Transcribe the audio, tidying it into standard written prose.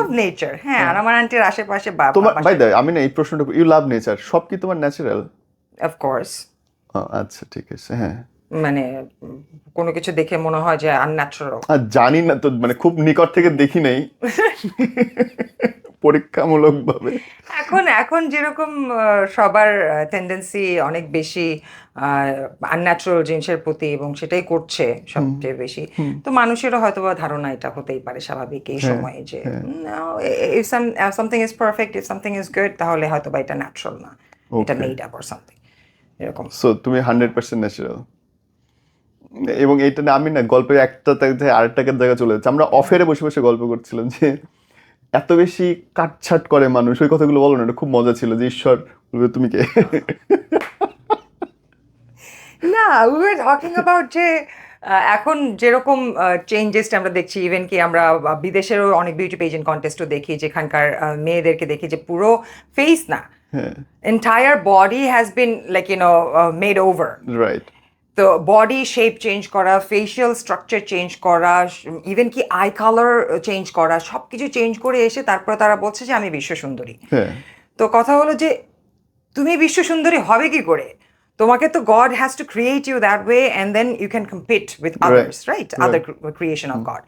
Love nature, হ্যাঁ। আর আমার আন্টির আশেপাশে তোমার ভাই আমি না এই প্রশ্নটা, ইউ লাভ নেচার, সব কি তোমার ন্যাচারাল? অফকোর্স। আচ্ছা ঠিক আছে, হ্যাঁ। মানে কোনো কিছু দেখে মনে হয় যে আনন্যাচারাল। আর জানি না তো, মানে খুব নিকট থেকে দেখি নাই পরীক্ষামূলক ভাবে। এখন এখন যেরকম সবার টেন্ডেন্সি অনেক বেশি আনন্যাচারাল জিনিসের প্রতি, এবং সেটাই করছে সবচেয়ে বেশি। তো মানুষেরও হয়তো বা ধারণা এটা হতেই পারে স্বাভাবিক এই সময়ে যে if something is perfect, if something is good, তাহলে হয়তো বা এটা ন্যাচারাল না, এটা মেড আপ অর সামথিং এরকম। সো তুমি 100% ন্যাচারাল। এবং এইটা না, আমি না গল্পের একটা থেকে আরেকটাকে জায়গা চলে যাচ্ছে। আমরা অফেরে বসে বসে গল্প করছিলাম যে এত বেশি কাটছাট করে মানুষ, ওই কথাগুলো বলো না, এটা খুব মজা ছিল যে ঈশ্বর বলবে তুমি কে। না, উই ওয়ার টকিং অ্যাবাউট যে এখন যেরকম চেঞ্জেসটা আমরা দেখছি, ইভেন কি আমরা বিদেশেরও অনেক বিউটি পেজেন্ট কন্টেস্টও দেখি, যেখানকার মেয়েদেরকে দেখি যে পুরো ফেস না, entire body has been like made over. Right. তো বডি শেপ চেঞ্জ করা, ফেশিয়াল স্ট্রাকচার চেঞ্জ করা, ইভেন কি আই কালার চেঞ্জ করা, সব কিছু চেঞ্জ করে এসে তারপর তারা বলছে যে আমি বিশ্ব সুন্দরী। তো কথা হলো যে তুমি বিশ্ব সুন্দরী হবে কি করে? তোমাকে তো God has to create you that way, and then you can compete with others, right? Other creation of God.